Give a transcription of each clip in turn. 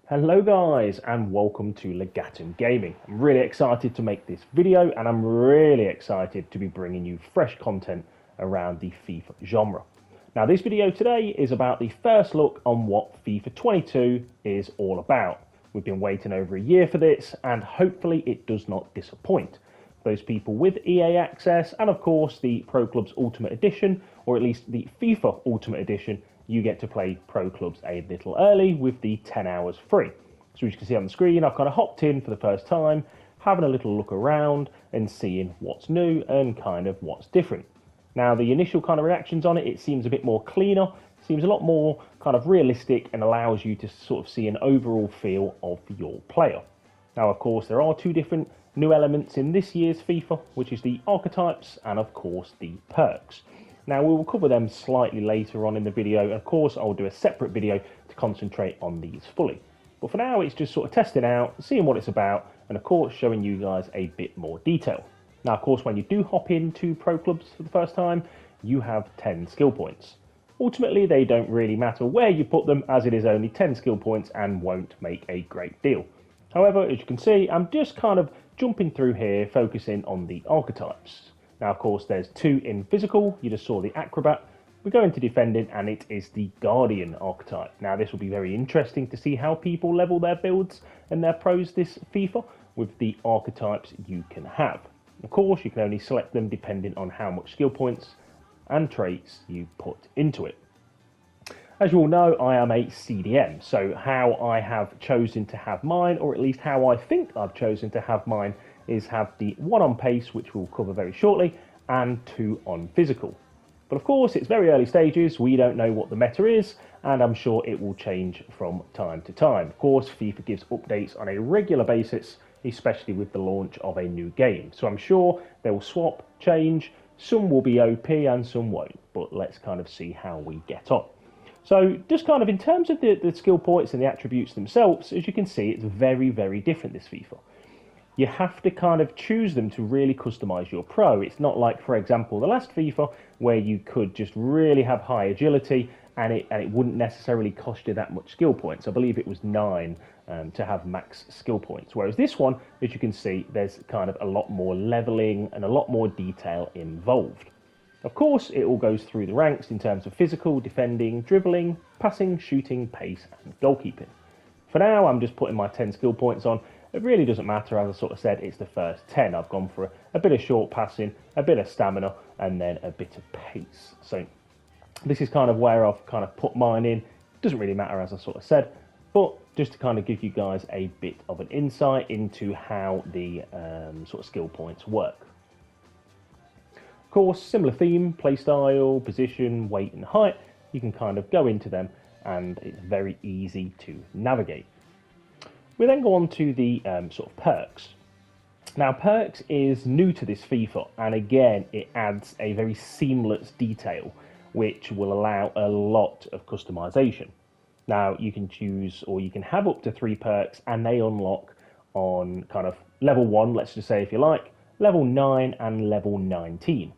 Hello guys and welcome to Legatum Gaming. I'm really excited to make this video and I'm really excited to be bringing you fresh content around the FIFA genre. Now this video today is about the first look on what FIFA 22 is all about. We've been waiting over a year for this and hopefully it does not disappoint. Those people with EA access and of course the Pro Clubs Ultimate Edition, or at least the FIFA Ultimate Edition, you get to play Pro Clubs a little early with the 10 hours free. So as you can see on the screen, I've kind of hopped in for the first time, having a little look around and seeing what's new and kind of what's different. Now the initial kind of reactions on it seems a bit more cleaner, seems a lot more kind of realistic and allows you to sort of see an overall feel of your player. Now of course there are two different new elements in this year's FIFA, which is the Archetypes and of course the Perks. Now we will cover them slightly later on in the video, and of course I'll do a separate video to concentrate on these fully. But for now it's just sort of testing out, seeing what it's about, and of course showing you guys a bit more detail. Now of course when you do hop into Pro Clubs for the first time, you have 10 skill points. Ultimately they don't really matter where you put them, as it is only 10 skill points and won't make a great deal. However, as you can see, I'm just kind of jumping through here, focusing on the Archetypes. Now, of course, there's two in physical. You just saw the Acrobat. We go into defending, and it is the Guardian archetype. Now, this will be very interesting to see how people level their builds and their pros this FIFA with the archetypes you can have. Of course, you can only select them depending on how much skill points and traits you put into it. As you all know, I am a CDM, so how I have chosen to have mine, or at least how I think I've chosen to have mine, is have the 1 on pace, which we'll cover very shortly, and 2 on physical. But of course, it's very early stages, we don't know what the meta is, and I'm sure it will change from time to time. Of course, FIFA gives updates on a regular basis, especially with the launch of a new game. So I'm sure they will swap, change, some will be OP and some won't, but let's kind of see how we get on. So just kind of in terms of the skill points and the attributes themselves, as you can see, it's very, very different, this FIFA. You have to kind of choose them to really customize your pro. It's not like, for example, the last FIFA where you could just really have high agility and it wouldn't necessarily cost you that much skill points. I believe it was 9 to have max skill points. Whereas this one, as you can see, there's kind of a lot more leveling and a lot more detail involved. Of course, it all goes through the ranks in terms of physical, defending, dribbling, passing, shooting, pace and goalkeeping. For now, I'm just putting my 10 skill points on. It really doesn't matter, as I sort of said, it's the first 10. I've gone for a bit of short passing, a bit of stamina, and then a bit of pace. So this is kind of where I've kind of put mine in. It doesn't really matter, as I sort of said, but just to kind of give you guys a bit of an insight into how the sort of skill points work. Of course, similar theme, play style, position, weight and height. You can kind of go into them and it's very easy to navigate. We then go on to the sort of perks. Now, perks is new to this FIFA, and again, it adds a very seamless detail, which will allow a lot of customization. Now, you can choose, or you can have up to 3 perks, and they unlock on kind of level 1, let's just say if you like, level 9 and level 19.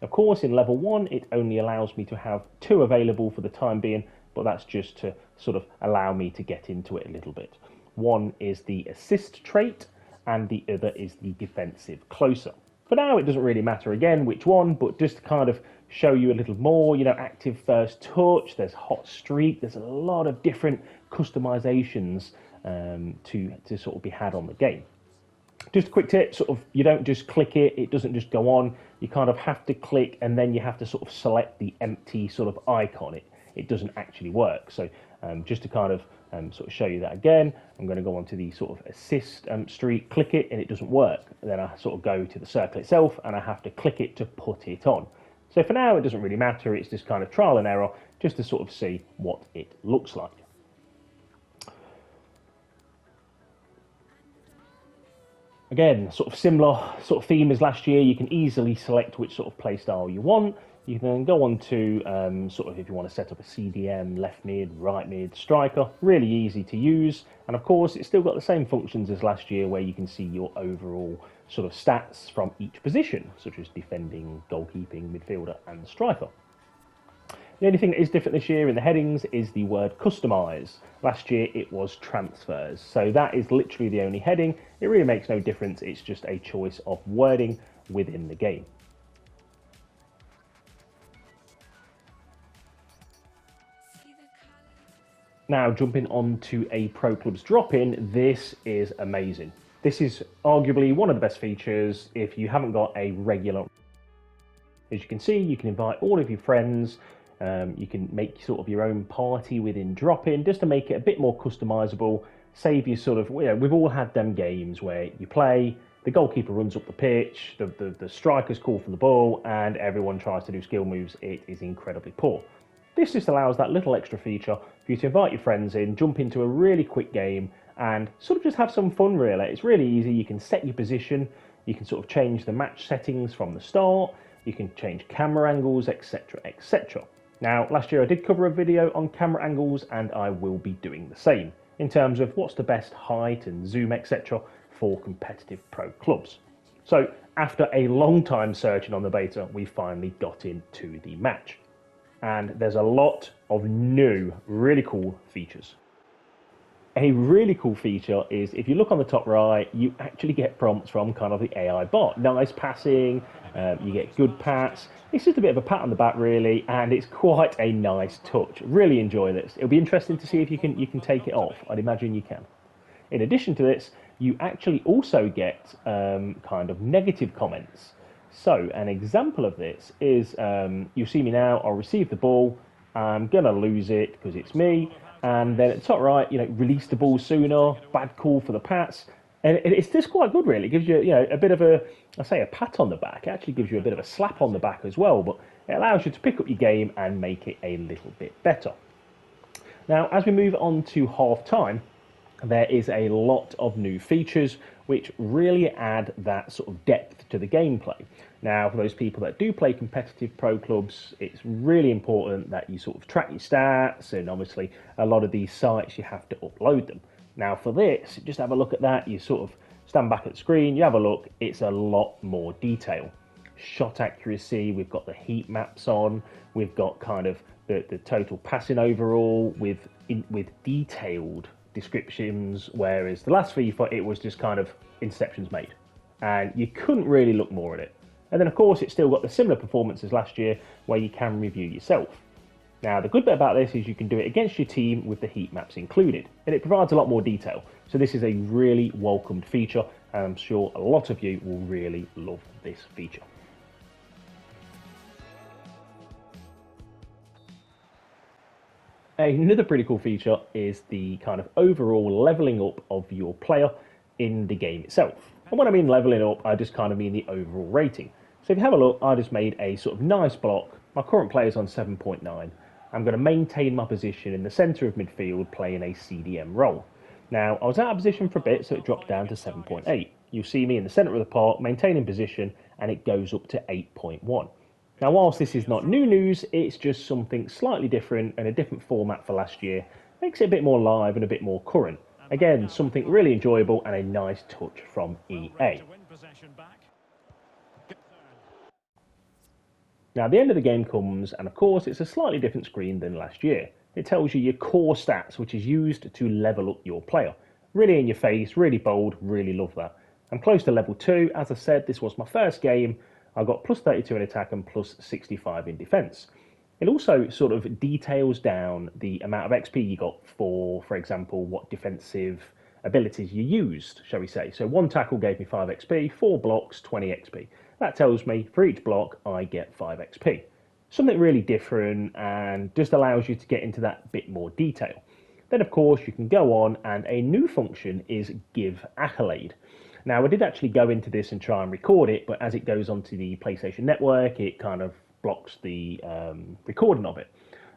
Of course, in level 1, it only allows me to have 2 available for the time being, but that's just to sort of allow me to get into it a little bit. One is the assist trait and the other is the defensive closer. For now, it doesn't really matter again which one, but just to kind of show you a little more, you know, active first touch, there's hot streak, there's a lot of different customizations to sort of be had on the game. Just a quick tip, sort of, you don't just click it, it doesn't just go on, you kind of have to click and then you have to sort of select the empty sort of icon. It doesn't actually work. So just to kind of sort of show you that again, I'm going to go on to the sort of assist streak, click it and it doesn't work. And then I sort of go to the circle itself and I have to click it to put it on. So for now, it doesn't really matter. It's just kind of trial and error just to sort of see what it looks like. Again, sort of similar sort of theme as last year. You can easily select which sort of play style you want. You can then go on to sort of if you want to set up a CDM, left mid, right mid, striker, really easy to use. And of course, it's still got the same functions as last year where you can see your overall sort of stats from each position, such as defending, goalkeeping, midfielder and striker. The only thing that is different this year in the headings is the word customise. Last year it was transfers. So that is literally the only heading. It really makes no difference. It's just a choice of wording within the game. Now, jumping on to a Pro Clubs drop-in, this is amazing. This is arguably one of the best features if you haven't got a regular. As you can see, you can invite all of your friends. You can make sort of your own party within drop-in just to make it a bit more customizable. Save you sort of, we've all had them games where you play, the goalkeeper runs up the pitch, the strikers call for the ball, and everyone tries to do skill moves. It is incredibly poor. This just allows that little extra feature for you to invite your friends in, jump into a really quick game, and sort of just have some fun, really. It's really easy. You can set your position, you can sort of change the match settings from the start, you can change camera angles, etc, etc. Now, last year I did cover a video on camera angles, and I will be doing the same in terms of what's the best height and zoom, etc, for competitive pro clubs. So, after a long time searching on the beta, we finally got into the match. And there's a lot of new, really cool features. A really cool feature is if you look on the top right, you actually get prompts from kind of the AI bot. Nice passing, you get good pats. It's just a bit of a pat on the back, really, and it's quite a nice touch. Really enjoy this. It'll be interesting to see if you can take it off. I'd imagine you can. In addition to this, you actually also get kind of negative comments. So an example of this is, you see me now, I'll receive the ball, I'm going to lose it because it's me, and then at the top right, release the ball sooner, bad call for the Pats, and it's just quite good really. It gives you, a bit of a pat on the back. It actually gives you a bit of a slap on the back as well, but it allows you to pick up your game and make it a little bit better. Now, as we move on to half time, there is a lot of new features which really add that sort of depth to the gameplay. Now, for those people that do play competitive pro clubs, it's really important that you sort of track your stats, and obviously a lot of these sites you have to upload them. Now for this, just have a look at that. You sort of stand back at the screen, you have a look, it's a lot more detail. Shot accuracy, we've got the heat maps on, we've got kind of the total passing overall with detailed descriptions, whereas the last FIFA it was just kind of interceptions made, and you couldn't really look more at it. And then of course it's still got the similar performance as last year where you can review yourself. Now the good bit about this is you can do it against your team with the heat maps included, and it provides a lot more detail. So this is a really welcomed feature, and I'm sure a lot of you will really love this feature. Another pretty cool feature is the kind of overall leveling up of your player in the game itself. And when I mean leveling up, I just kind of mean the overall rating. So if you have a look, I just made a sort of nice block. My current player is on 7.9. I'm going to maintain my position in the centre of midfield playing a CDM role. Now, I was out of position for a bit, so it dropped down to 7.8. You'll see me in the centre of the park, maintaining position, and it goes up to 8.1. Now, whilst this is not new news, it's just something slightly different and a different format for last year. Makes it a bit more live and a bit more current. Again, something really enjoyable and a nice touch from EA. Now, the end of the game comes, and of course, it's a slightly different screen than last year. It tells you your core stats, which is used to level up your player. Really in your face, really bold, really love that. I'm close to level 2. As I said, this was my first game. I got plus 32 in attack and plus 65 in defence. It also sort of details down the amount of XP you got for example, what defensive abilities you used, shall we say. So 1 tackle gave me 5 XP, 4 blocks, 20 XP. That tells me for each block I get 5 XP. Something really different and just allows you to get into that bit more detail. Then of course you can go on, and a new function is Give Accolade. Now I did actually go into this and try and record it, but as it goes onto the PlayStation Network it kind of blocks the recording of it.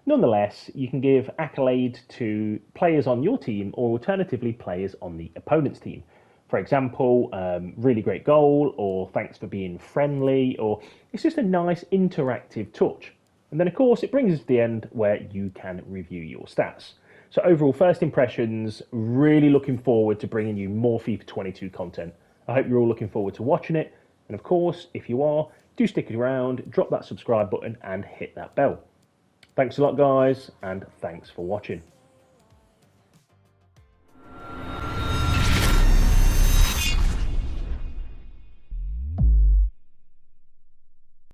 Nonetheless, you can give Accolade to players on your team or alternatively players on the opponent's team. For example, really great goal, or thanks for being friendly, or it's just a nice interactive touch. And then of course it brings us to the end where you can review your stats. So overall, first impressions, really looking forward to bringing you more FIFA 22 content. I hope you're all looking forward to watching it. And of course, if you are, do stick around, drop that subscribe button and hit that bell. Thanks a lot, guys, and thanks for watching.